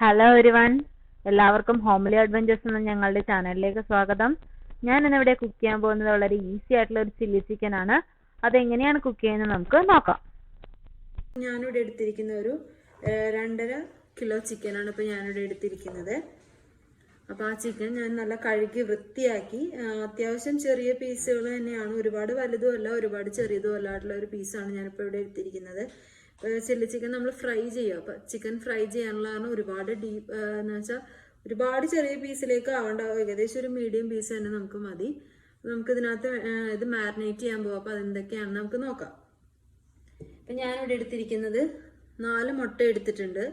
Hello everyone, എല്ലാവർക്കും homely adventures എന്ന ഞങ്ങളുടെ ചാനലിലേക്ക് സ്വാഗതം. ഞാൻ ഇന്നിവിടെ കുക്ക് ചെയ്യാൻ പോകുന്നത് വളരെ ഈസി ആയിട്ടുള്ള ഒരു ചില്ലി ചിക്കൻ ആണ്. അതെങ്ങനെയാണ് കുക്ക് ചെയ്യുന്നത് നമുക്ക് നോക്കാം. ഞാനിവിടെ എടുത്തിരിക്കുന്ന ഒരു 2.5 കിലോ ചിക്കനാണ് ഇപ്പോൾ ഞാനിവിടെ എടുത്തിരിക്കുന്നത്. അപ്പോൾ ആ ചിക്കൻ ഞാൻ നല്ല കഴുകി വൃത്തിയാക്കി, അത്യാവശ്യം ചെറിയ പീസുകൾ തന്നെയാണ്, ഒരുപാട് വലുതുമല്ല ഒരുപാട് ചെറിയതും അല്ലായിട്ടുള്ള ഒരു പീസാണ് ഞാനിപ്പോൾ ഇവിടെ എടുത്തിരിക്കുന്നത്. ചില്ലി ചിക്കൻ നമ്മൾ ഫ്രൈ ചെയ്യുക. അപ്പം ചിക്കൻ ഫ്രൈ ചെയ്യാനുള്ളതാണ് ഒരുപാട് ഡീപ്പ് എന്ന് വെച്ചാൽ ഒരുപാട് ചെറിയ പീസിലേക്ക് ആവേണ്ട, ഏകദേശം ഒരു മീഡിയം പീസ് തന്നെ നമുക്ക് മതി. നമുക്ക് ഇതിനകത്ത് ഇത് മാരിനേറ്റ് ചെയ്യാൻ പോകാം. അപ്പം അതെന്തൊക്കെയാണെന്ന് നമുക്ക് നോക്കാം. അപ്പം ഞാനിവിടെ എടുത്തിരിക്കുന്നത് 4 മുട്ട എടുത്തിട്ടുണ്ട്.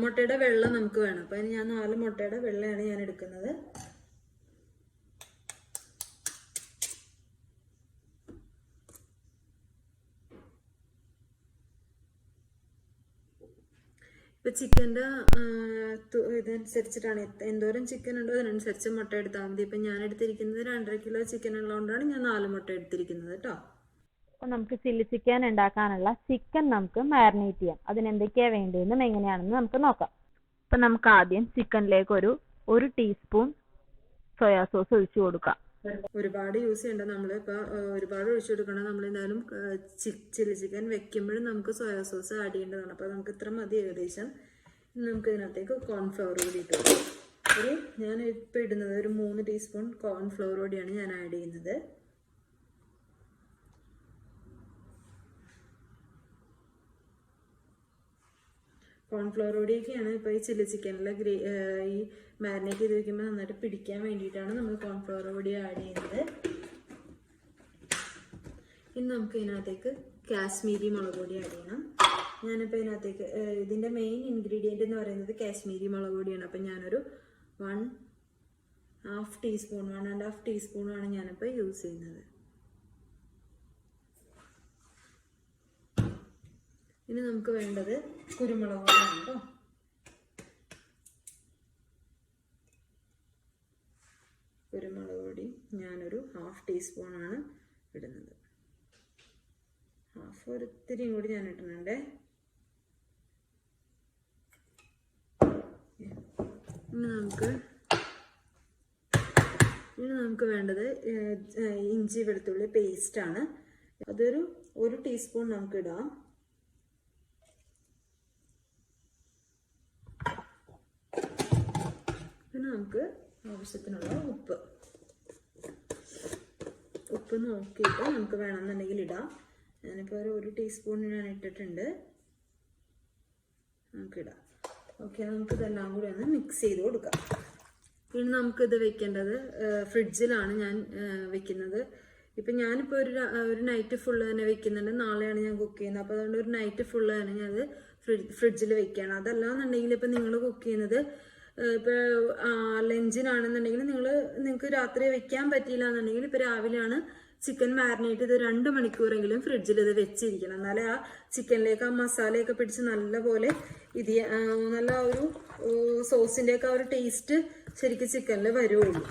മുട്ടയുടെ വെള്ള നമുക്ക് വേണം. അപ്പം ഞാൻ 4 മുട്ടയുടെ വെള്ളയാണ് ഞാൻ എടുക്കുന്നത്. ഇപ്പം ചിക്കൻ്റെ ഇതനുസരിച്ചിട്ടാണ്, എന്തോരം ചിക്കൻ ഉണ്ടോ അതിനനുസരിച്ച് മുട്ട എടുത്താൽ മതി. ഇപ്പം ഞാൻ എടുത്തിരിക്കുന്നത് 2.5 കിലോ ചിക്കൻ ഉള്ളതുകൊണ്ടാണ് ഞാൻ 4 മുട്ട എടുത്തിരിക്കുന്നത് കേട്ടോ. അപ്പോൾ നമുക്ക് ചില്ലി ചിക്കൻ ഉണ്ടാക്കാനുള്ള ചിക്കൻ നമുക്ക് മാരിനേറ്റ് ചെയ്യാം. അതിനെന്തൊക്കെയാണ് വേണ്ടതെന്നും എങ്ങനെയാണെന്ന് നമുക്ക് നോക്കാം. അപ്പം നമുക്ക് ആദ്യം ചിക്കനിലേക്ക് ഒരു ടീസ്പൂൺ സോയാ സോസ് ഒഴിച്ചു കൊടുക്കാം. ഒരുപാട് യൂസ് ചെയ്യണ്ട, നമ്മളിപ്പോൾ ഒരുപാട് ഒഴിച്ചു കൊടുക്കണം. നമ്മളെന്തായാലും ചില്ലി ചിക്കൻ വെക്കുമ്പോഴും നമുക്ക് സോയാ സോസ് ആഡ് ചെയ്യേണ്ടതാണ്. അപ്പോൾ നമുക്ക് ഇത്ര മതി ഏകദേശം. നമുക്ക് ഇതിനകത്തേക്ക് കോൺഫ്ലവർ കൂടി ഇട്ടു. ഞാൻ ഇപ്പോൾ ഇടുന്നത് ഒരു 3 ടീസ്പൂൺ കോൺഫ്ലവർ കൂടിയാണ് ഞാൻ ആഡ് ചെയ്യുന്നത്. കോൺഫ്ലവർ പൊടിയൊക്കെയാണ് ഇപ്പോൾ ഈ ചില്ലി ചിക്കനിലെ ഈ മാരിനേറ്റ് ചെയ്ത് വെക്കുമ്പോൾ നന്നായിട്ട് പിടിക്കാൻ വേണ്ടിയിട്ടാണ് നമ്മൾ കോൺഫ്ലവർ പൊടി ആഡ് ചെയ്യുന്നത്. ഇനി നമുക്ക് ഇതിനകത്തേക്ക് കാശ്മീരി മുളക് പൊടി ആഡ് ചെയ്യണം. ഞാനിപ്പോൾ ഇതിനകത്തേക്ക് ഇതിൻ്റെ മെയിൻ ഇൻഗ്രീഡിയൻ്റ് എന്ന് പറയുന്നത് കാശ്മീരി മുളക് പൊടിയാണ്. അപ്പം ഞാനൊരു 1.5 ടീസ്പൂണാണ് ഞാനിപ്പോൾ യൂസ് ചെയ്യുന്നത്. ഇനി നമുക്ക് വേണ്ടത് കുരുമുളക് പൊടിയാണ് കേട്ടോ. കുരുമുളക് പൊടി ഞാനൊരു 1/2 ടീസ്പൂണാണ് ഇടുന്നത്. ഒരിത്തിരിയും കൂടി ഞാൻ ഇടുന്നുണ്ട്. ഇനി നമുക്ക് വേണ്ടത് ഇഞ്ചി വെളുത്തുള്ളി പേസ്റ്റാണ്. അതൊരു 1 ടീസ്പൂൺ നമുക്ക് ഇടാം. പിന്നെ നമുക്ക് ആവശ്യത്തിനുള്ള ഉപ്പ് നോക്കിയിട്ട് നമുക്ക് വേണമെന്നുണ്ടെങ്കിൽ ഇടാം. ഞാനിപ്പോൾ ഒരു 1 ടീസ്പൂൺ ഞാൻ ഇട്ടിട്ടുണ്ട്. നമുക്കിടാം. ഓക്കെ, നമുക്കിതെല്ലാം കൂടി ഒന്ന് മിക്സ് ചെയ്ത് കൊടുക്കാം. പിന്നെ നമുക്കിത് വെക്കേണ്ടത് ഫ്രിഡ്ജിലാണ് ഞാൻ വെക്കുന്നത്. ഇപ്പം ഞാനിപ്പോൾ ഒരു നൈറ്റ് ഫുള്ള് തന്നെ വെക്കുന്നുണ്ട്. നാളെയാണ് ഞാൻ കുക്ക് ചെയ്യുന്നത്. അപ്പോൾ അതുകൊണ്ട് ഒരു നൈറ്റ് ഫുള്ള് തന്നെ ഞാനത് ഫ്രിഡ്ജിൽ വെക്കുകയാണ്. അതല്ലാന്നുണ്ടെങ്കിൽ ഇപ്പം നിങ്ങൾ കുക്ക് ചെയ്യുന്നത് ഇപ്പോൾ ലഞ്ചിനാണെന്നുണ്ടെങ്കിൽ നിങ്ങൾക്ക് രാത്രി വെക്കാൻ പറ്റിയില്ല എന്നുണ്ടെങ്കിൽ ഇപ്പോൾ രാവിലെയാണ് ചിക്കൻ മാരിനേറ്റ് ചെയ്ത് 2 മണിക്കൂറെങ്കിലും ഫ്രിഡ്ജിൽ ഇത് വെച്ചിരിക്കണം. എന്നാലേ ആ ചിക്കനിലേക്ക് ആ മസാലയൊക്കെ പിടിച്ച് നല്ലപോലെ നല്ല ഒരു സോസിൻ്റെയൊക്കെ ആ ഒരു ടേസ്റ്റ് ശരിക്കും ചിക്കനിൽ വരുള്ളൂ.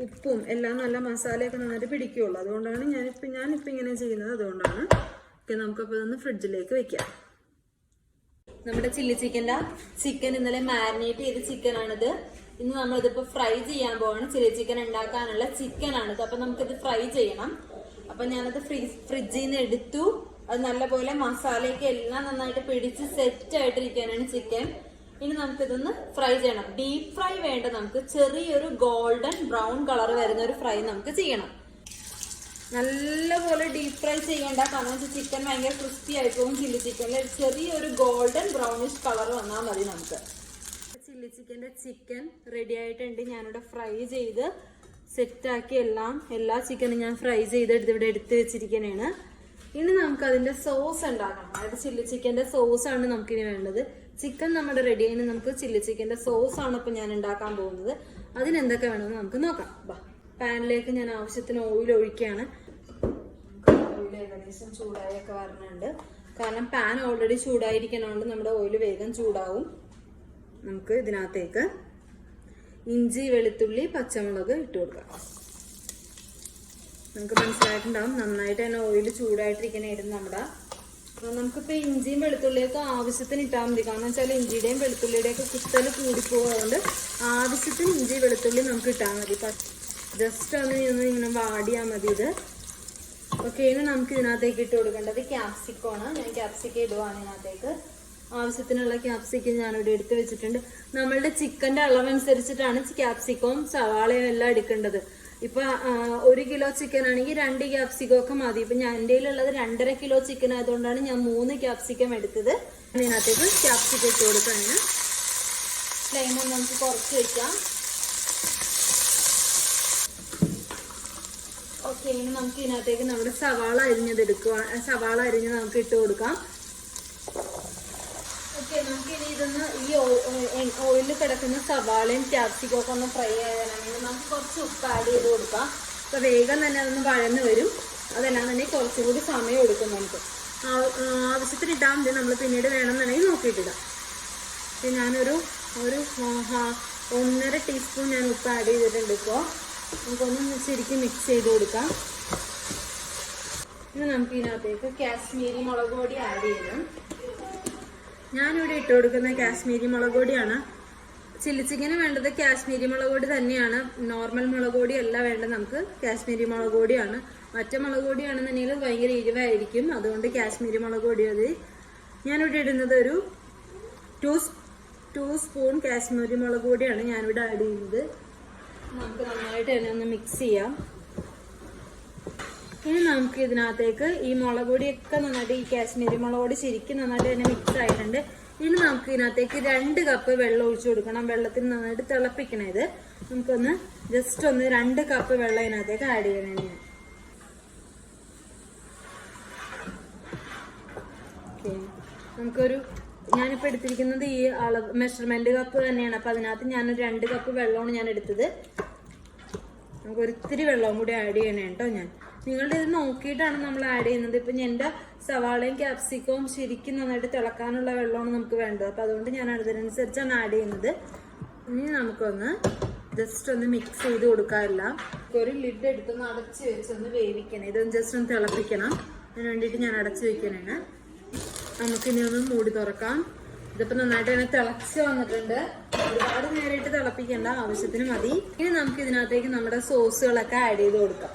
ഉപ്പും എല്ലാം നല്ല മസാലയൊക്കെ നന്നായിട്ട് പിടിക്കുകയുള്ളൂ. അതുകൊണ്ടാണ് ഞാനിപ്പോൾ ഇങ്ങനെ ചെയ്യുന്നത്. അതുകൊണ്ടാണ്. ഓക്കെ, നമുക്കപ്പോൾ ഇതൊന്ന് ഫ്രിഡ്ജിലേക്ക് വെക്കാം. നമ്മുടെ ചില്ലി ചിക്കൻ ഇന്നലെ മാരിനേറ്റ് ചെയ്ത ചിക്കനാണിത്. ഇന്ന് നമ്മളിതിപ്പോൾ ഫ്രൈ ചെയ്യാൻ പോവാണ്. ചില്ലി ചിക്കൻ ഉണ്ടാക്കാനുള്ള ചിക്കനാണിത്. അപ്പം നമുക്കിത് ഫ്രൈ ചെയ്യണം. അപ്പം ഞാനത് ഫ്രിഡ്ജിൽ നിന്ന് എടുത്തു. അത് നല്ലപോലെ മസാലയൊക്കെ എല്ലാം നന്നായിട്ട് പിടിച്ച് സെറ്റ് ആയിട്ടിരിക്കാനാണ് ചിക്കൻ. ഇനി നമുക്കിതൊന്ന് ഫ്രൈ ചെയ്യണം. ഡീപ്പ് ഫ്രൈ വേണ്ട, നമുക്ക് ചെറിയൊരു ഗോൾഡൻ ബ്രൗൺ കളർ വരുന്ന ഒരു ഫ്രൈ നമുക്ക് ചെയ്യണം. നല്ലപോലെ ഡീപ്പ് ഫ്രൈ ചെയ്യേണ്ട, കാരണം ചിക്കൻ ഭയങ്കര ക്രിസ്പി ആയി പോകും. ചില്ലി ചിക്കനിൽ ചെറിയൊരു ഗോൾഡൻ ബ്രൗണിഷ് കളർ വന്നാൽ മതി നമുക്ക്. ചില്ലി ചിക്കൻ റെഡി ആയിട്ടുണ്ട്. ഞാനിവിടെ ഫ്രൈ ചെയ്ത് സെറ്റാക്കി എല്ലാ ചിക്കനും ഞാൻ ഫ്രൈ ചെയ്ത് ഇവിടെ എടുത്ത് വെച്ചിരിക്കുന്നതാണ്. ഇനി നമുക്ക് അതിൻ്റെ സോസ് ഉണ്ടാക്കണം. അതായത് ചില്ലി ചിക്കൻ്റെ സോസാണ് നമുക്കിനി വേണ്ടത്. ചിക്കൻ നമ്മുടെ റെഡി ആയി. നമുക്ക് ചില്ലി ചിക്കൻ്റെ സോസാണ് ഇപ്പം ഞാൻ ഉണ്ടാക്കാൻ പോകുന്നത്. അതിനെന്തൊക്കെ വേണമെന്ന് നമുക്ക് നോക്കാം. പാനിലേക്ക് ഞാൻ ആവശ്യത്തിന് ഓയിൽ ഒഴിക്കുകയാണ്. ഓയിൽ ഏകദേശം ചൂടായൊക്കെ വരണുണ്ട്. കാരണം പാൻ ഓൾറെഡി ചൂടായിരിക്കണോണ്ട് നമ്മുടെ ഓയിൽ വേഗം ചൂടാവും. നമുക്ക് ഇതിനകത്തേക്ക് ഇഞ്ചി വെളുത്തുള്ളി പച്ചമുളക് ഇട്ട് കൊടുക്കാം. നമുക്ക് മനസ്സിലായിട്ടുണ്ടാവും നന്നായിട്ട് തന്നെ ഓയിൽ ചൂടായിട്ടിരിക്കണായിരുന്നു നമ്മുടെ നമുക്കിപ്പോൾ ഇഞ്ചിയും വെളുത്തുള്ളിയൊക്കെ ആവശ്യത്തിന് ഇട്ടാൽ മതി. കാരണം വെച്ചാൽ ഇഞ്ചിയുടെയും വെളുത്തുള്ളിയുടെയും ഒക്കെ കുത്തൽ കൂടിപ്പോകുന്നതുകൊണ്ട് ആവശ്യത്തിന് ഇഞ്ചി വെളുത്തുള്ളി നമുക്ക് ഇട്ടാൽ മതി. ജസ്റ്റ് ഒന്ന് ഇങ്ങനെ വാടിയാൽ മതി ഇത്. ഓക്കെ, ഇനി നമുക്ക് ഇതിനകത്തേക്ക് ഇട്ട് കൊടുക്കേണ്ടത് ക്യാപ്സിക്കമാണ്. ഞാൻ ക്യാപ്സിക്കം ഇടുവാണ് ഇതിനകത്തേക്ക്. ആവശ്യത്തിനുള്ള ക്യാപ്സിക്കം ഞാനിവിടെ എടുത്ത് വെച്ചിട്ടുണ്ട്. നമ്മളുടെ ചിക്കൻ്റെ അളവനുസരിച്ചിട്ടാണ് ക്യാപ്സിക്കവും സവാളയും എല്ലാം എടുക്കേണ്ടത്. ഇപ്പൊ 1 കിലോ ചിക്കൻ ആണെങ്കിൽ 2 ക്യാപ്സിക്കം ഒക്കെ മതി. ഇപ്പൊ ഞാൻ എൻ്റെ ഉള്ളത് 2.5 കിലോ ചിക്കൻ ആയതുകൊണ്ടാണ് ഞാൻ 3 ക്യാപ്സിക്കം എടുത്തത്. ഇതിനകത്തേക്ക് ക്യാപ്സിക്കം ഇട്ട് കൊടുക്കാണ്. ഫ്ലെയിം ഒന്ന് നമുക്ക് കുറച്ച് വയ്ക്കാം. ഓക്കെ, ഇനി നമുക്ക് ഇതിനകത്തേക്ക് നമ്മുടെ സവാള അരിഞ്ഞത് നമുക്ക് ഇട്ട് കൊടുക്കാം. ഓക്കെ, നമുക്ക് ഇനി ഇതൊന്ന് ഈ ഓയിലിൽ കിടക്കുന്ന സവാളയും ക്യാപ്സിക്കും ഒക്കെ ഒന്ന് ഫ്രൈ ആകാനാണെങ്കിൽ നമുക്ക് കുറച്ച് ഉപ്പ് ആഡ് ചെയ്ത് കൊടുക്കാം. അപ്പോൾ വേഗം തന്നെ അതൊന്ന് വഴന്ന് വരും. അതെല്ലാം തന്നെ കുറച്ചും കൂടി സമയം എടുക്കും. നമുക്ക് ആവശ്യത്തിന് ഇട്ടാൽ മതി. നമ്മൾ പിന്നീട് വേണമെന്നുണ്ടെങ്കിൽ നോക്കിയിട്ടിടാം. പിന്നെ ഞാനൊരു 1.5 ടീസ്പൂൺ ഞാൻ ഉപ്പ് ആഡ് ചെയ്തിട്ടുണ്ട്. ഇപ്പോൾ നമുക്കൊന്ന് ശരിക്കും മിക്സ് ചെയ്ത് കൊടുക്കാം. ഇനി നമുക്ക് ഇതിനകത്തേക്ക് കാശ്മീരി മുളക് പൊടി ആഡ് ചെയ്യണം. ഞാനിവിടെ ഇട്ട് കൊടുക്കുന്ന കാശ്മീരി മുളക് പൊടിയാണ്. ചില്ലി ചിക്കന് വേണ്ടത് കാശ്മീരി മുളക് പൊടി തന്നെയാണ്. നോർമൽ മുളക് പൊടി അല്ല വേണ്ടത്, നമുക്ക് കാശ്മീരി മുളക് പൊടിയാണ്. മറ്റേ മുളക് പൊടിയാണെന്നുണ്ടെങ്കിൽ ഭയങ്കര എരിവായിരിക്കും. അതുകൊണ്ട് കാശ്മീരി മുളക് പൊടി മതി. ഞാനിവിടെ ഇടുന്നത് ഒരു 2 സ്പൂൺ കാശ്മീരി മുളക് പൊടിയാണ് ഞാനിവിടെ ആഡ് ചെയ്യുന്നത്. നമുക്ക് നന്നായിട്ട് തന്നെ ഒന്ന് മിക്സ് ചെയ്യാം. ഇനി നമുക്ക് ഇതിനകത്തേക്ക് ഈ മുളക് പൊടിയൊക്കെ നന്നായിട്ട്, ഈ കാശ്മീരി മുളക് പൊടി ശരിക്കും നന്നായിട്ട് തന്നെ മിക്സ് ആയിട്ടുണ്ട്. ഇനി നമുക്ക് ഇതിനകത്തേക്ക് 2 കപ്പ് വെള്ളം ഒഴിച്ചു കൊടുക്കണം. വെള്ളത്തിൽ നന്നായിട്ട് തിളപ്പിക്കണം. ഇത് നമുക്കൊന്ന് ജസ്റ്റ് ഒന്ന് 2 കപ്പ് വെള്ളം ഇതിനകത്തേക്ക് ആഡ് ചെയ്യണം. ഓക്കെ, നമുക്കൊരു, ഞാനിപ്പോൾ എടുത്തിരിക്കുന്നത് ഈ മെഷർമെന്റ് കപ്പ് തന്നെയാണ്. അപ്പം അതിനകത്ത് ഞാനൊരു 2 കപ്പ് വെള്ളമാണ് ഞാൻ എടുത്തത്. നമുക്ക് ഒരിത്തിരി വെള്ളവും കൂടി ആഡ് ചെയ്യണേ കേട്ടോ. നിങ്ങളുടെ ഇത് നോക്കിയിട്ടാണ് നമ്മൾ ആഡ് ചെയ്യുന്നത്. ഇപ്പം എൻ്റെ സവാളയും ക്യാപ്സിക്കവും ശരിക്കും നന്നായിട്ട് തിളക്കാനുള്ള വെള്ളമാണ് നമുക്ക് വേണ്ടത്. അപ്പം അതുകൊണ്ട് ഞാൻ അതിനനുസരിച്ചാണ് ആഡ് ചെയ്യുന്നത്. ഇനി നമുക്കൊന്ന് ജസ്റ്റ് ഒന്ന് മിക്സ് ചെയ്ത് കൊടുക്കാറില്ല. ഒരു ലിഡ് എടുത്തൊന്ന് അടച്ച് വെച്ചൊന്ന് വേവിക്കണം. ഇതൊന്ന് ജസ്റ്റ് ഒന്ന് തിളപ്പിക്കണം. അതിന് വേണ്ടിയിട്ട് ഞാൻ അടച്ച് വെക്കണേണ്. നമുക്കിനി ഒന്ന് മൂടി തുറക്കാം. ഇതിപ്പോൾ നന്നായിട്ട് തന്നെ തിളച്ച് വന്നിട്ടുണ്ട്. ഒരുപാട് നേരമായിട്ട് തിളപ്പിക്കേണ്ട, ആവശ്യത്തിന് മതി. ഇനി നമുക്ക് ഇതിനകത്തേക്ക് നമ്മുടെ സോസുകളൊക്കെ ആഡ് ചെയ്ത് കൊടുക്കാം.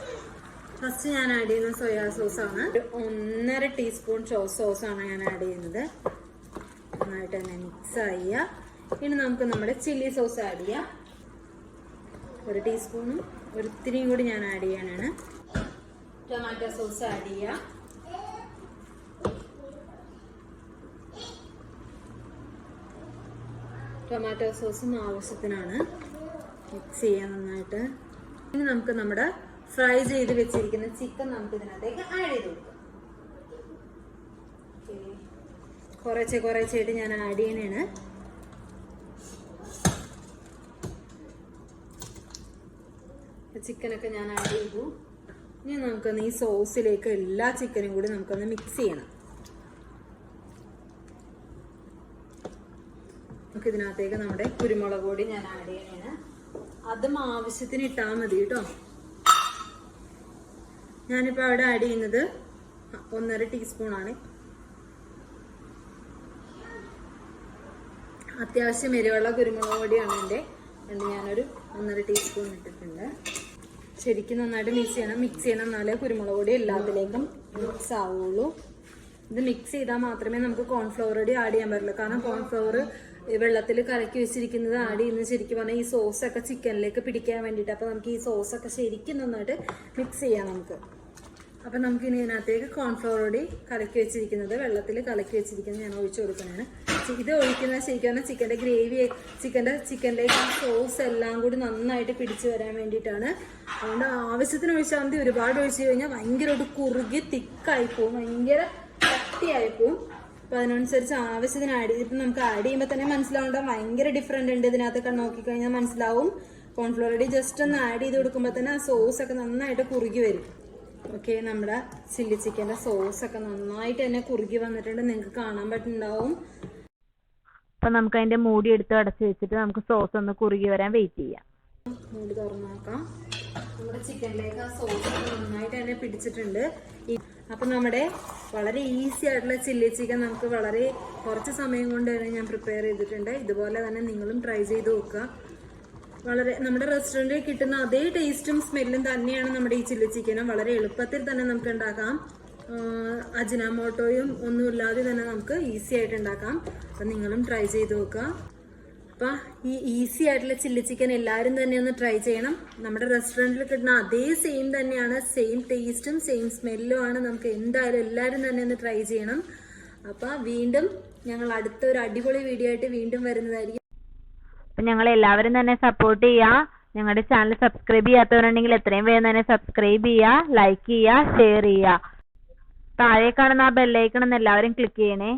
ഫസ്റ്റ് ഞാൻ ആഡ് ചെയ്യുന്ന സോയാ സോസാണ്. 1.5 ടീസ്പൂൺ സോസാണ് ഞാൻ ആഡ് ചെയ്യുന്നത്. നന്നായിട്ട് തന്നെ മിക്സ് ചെയ്യുക. ഇനി നമുക്ക് നമ്മുടെ ചില്ലി സോസ് ആഡ് ചെയ്യാം. 1 ടീസ്പൂണും ഒരിത്തിരിയും കൂടി ഞാൻ ആഡ് ചെയ്യാനാണ്. ടൊമാറ്റോ സോസ് ആഡ് ചെയ്യാം. ടൊമാറ്റോ സോസും ആവശ്യത്തിനാണ്. മിക്സ് ചെയ്യാൻ നന്നായിട്ട്. ഇനി നമുക്ക് നമ്മുടെ ഫ്രൈ ചെയ്ത് വെച്ചിരിക്കുന്ന ചിക്കൻ നമുക്ക് ഇതിനകത്തേക്ക് ആഡ് ചെയ്ത് കൊടുക്കാം. കുറേശ്ശായിട്ട് ഞാൻ ആഡ് ചെയ്യണേണ്. ചിക്കനൊക്കെ ഞാൻ ആഡ് ചെയ്തു. ഇനി നമുക്കൊന്ന് ഈ സോസിലേക്ക് എല്ലാ ചിക്കനും കൂടി നമുക്കൊന്ന് മിക്സ് ചെയ്യണം. നമുക്ക് ഇതിനകത്തേക്ക് നമ്മുടെ കുരുമുളക് പൊടി ഞാൻ ആഡ് ചെയ്യണേണ്. അതും ആവശ്യത്തിന് ഇട്ടാൽ മതി കേട്ടോ. ഞാനിപ്പോൾ അവിടെ ആഡ് ചെയ്യുന്നത് 1.5 ടീസ്പൂണാണ്. അത്യാവശ്യം എരിവുള്ള കുരുമുളക് പൊടിയാണ് എൻ്റെ. അതുകൊണ്ട് ഞാനൊരു 1.5 ടീസ്പൂൺ ഇട്ടിട്ടുണ്ട്. ശരിക്കും നന്നായിട്ട് മിക്സ് ചെയ്യണം. എന്നാലേ കുരുമുളക് പൊടി എല്ലാത്തിലേക്കും മിക്സ് ആവുള്ളൂ. ഇത് മിക്സ് ചെയ്താൽ മാത്രമേ നമുക്ക് കോൺഫ്ലവർ പൊടി ആഡ് ചെയ്യാൻ പറ്റുള്ളൂ. കാരണം കോൺഫ്ലവർ വെള്ളത്തിൽ കലക്കി വെച്ചിരിക്കുന്നത് ആഡ് ചെയ്യുന്നത് ശരിക്കും പറഞ്ഞാൽ ഈ സോസൊക്കെ ചിക്കനിലേക്ക് പിടിക്കാൻ വേണ്ടിയിട്ട്. അപ്പോൾ നമുക്ക് ഈ സോസൊക്കെ ശരിക്കും നന്നായിട്ട് മിക്സ് ചെയ്യാം നമുക്ക്. അപ്പം നമുക്ക് ഇനി ഇതിനകത്തേക്ക് കോൺഫ്ലവർ പൊടി കലക്കി വെച്ചിരിക്കുന്നത്, വെള്ളത്തിൽ കലക്കി വെച്ചിരിക്കുന്നത് ഞാൻ ഒഴിച്ചു കൊടുക്കുന്നതാണ്. ഇത് ഒഴിക്കുന്നത് ശരിക്കും പറഞ്ഞാൽ ചിക്കൻ്റെ ഗ്രേവി, ചിക്കനിലേക്ക് ആ സോസ് എല്ലാം കൂടി നന്നായിട്ട് പിടിച്ചു വരാൻ വേണ്ടിയിട്ടാണ്. അതുകൊണ്ട് ആവശ്യത്തിന് ഒഴിച്ചാൽ മതി. ഒരുപാട് ഒഴിച്ച് കഴിഞ്ഞാൽ ഭയങ്കരമായിട്ട് കുറുകി തിക്കായി പോവും, ഭയങ്കര കട്ടിയായി പോവും. അപ്പോൾ അതിനനുസരിച്ച് ആവശ്യത്തിന് ആഡ് ചെയ്തിട്ട് നമുക്ക് ആഡ് ചെയ്യുമ്പോൾ തന്നെ മനസ്സിലാവേണ്ട ഭയങ്കര ഡിഫറൻറ്റ് ഉണ്ട്. ഇതിനകത്തൊക്കെ നോക്കിക്കഴിഞ്ഞാൽ മനസ്സിലാവും. കോൺഫ്ലവർ പൊടി ജസ്റ്റ് ഒന്ന് ആഡ് ചെയ്ത് കൊടുക്കുമ്പോൾ തന്നെ ആ സോസൊക്കെ നന്നായിട്ട് കുറുകി വരും. ഓക്കെ, നമ്മുടെ ചില്ലി ചിക്കൻ്റെ സോസൊക്കെ നന്നായിട്ട് തന്നെ കുറുകി വന്നിട്ടുണ്ട്. നിങ്ങൾക്ക് കാണാൻ പറ്റുന്നുണ്ടാവും. അപ്പം നമുക്ക് അതിൻ്റെ മൂടി എടുത്ത് അടച്ച് വെച്ചിട്ട് നമുക്ക് സോസ് ഒന്ന് കുറുകി വരാൻ വെയിറ്റ് ചെയ്യാം. മൂടി തുറന്നു നോക്കാം. നമ്മുടെ ചിക്കനിലേക്ക് ആ സോസ് നന്നായിട്ട് തന്നെ പിടിച്ചിട്ടുണ്ട്. അപ്പം നമ്മുടെ വളരെ ഈസി ആയിട്ടുള്ള ചില്ലി ചിക്കൻ നമുക്ക് വളരെ കുറച്ച് സമയം കൊണ്ട് തന്നെ ഞാൻ പ്രിപ്പയർ ചെയ്തിട്ടുണ്ട്. ഇതുപോലെ തന്നെ നിങ്ങളും ട്രൈ ചെയ്ത് നോക്കുക. വളരെ നമ്മുടെ റെസ്റ്റോറൻറ്റിൽ കിട്ടുന്ന അതേ ടേസ്റ്റും സ്മെല്ലും തന്നെയാണ് നമ്മുടെ ഈ ചില്ലി ചിക്കനും. വളരെ എളുപ്പത്തിൽ തന്നെ നമുക്ക് ഉണ്ടാക്കാം. അജിനാമോട്ടോയും ഒന്നുമില്ലാതെ തന്നെ നമുക്ക് ഈസി ആയിട്ട് ഉണ്ടാക്കാം. അപ്പം നിങ്ങളും ട്രൈ ചെയ്ത് നോക്കുക. അപ്പം ഈ ഈസി ആയിട്ടുള്ള ചില്ലി ചിക്കൻ എല്ലാവരും തന്നെ ഒന്ന് ട്രൈ ചെയ്യണം. നമ്മുടെ റെസ്റ്റോറൻറ്റിൽ കിട്ടുന്ന അതേ സെയിം തന്നെയാണ്, സെയിം ടേസ്റ്റും സെയിം സ്മെല്ലും ആണ്. നമുക്ക് എന്തായാലും എല്ലാവരും തന്നെ ഒന്ന് ട്രൈ ചെയ്യണം. അപ്പം വീണ്ടും ഞങ്ങൾ അടുത്ത ഒരു അടിപൊളി വീഡിയോ ആയിട്ട് വീണ്ടും വരുന്നതായിരിക്കും. അപ്പം ഞങ്ങൾ എല്ലാവരും തന്നെ സപ്പോർട്ട് ചെയ്യുക. ഞങ്ങളുടെ ചാനൽ സബ്സ്ക്രൈബ് ചെയ്യാത്തവരുണ്ടെങ്കിൽ എത്രയും വേഗം തന്നെ സബ്സ്ക്രൈബ് ചെയ്യുക, ലൈക്ക് ചെയ്യുക, ഷെയർ ചെയ്യുക. താഴെ കാണുന്ന ആ ബെല്ലൈക്കൺ ഒന്ന് എല്ലാവരും ക്ലിക്ക് ചെയ്യണേ.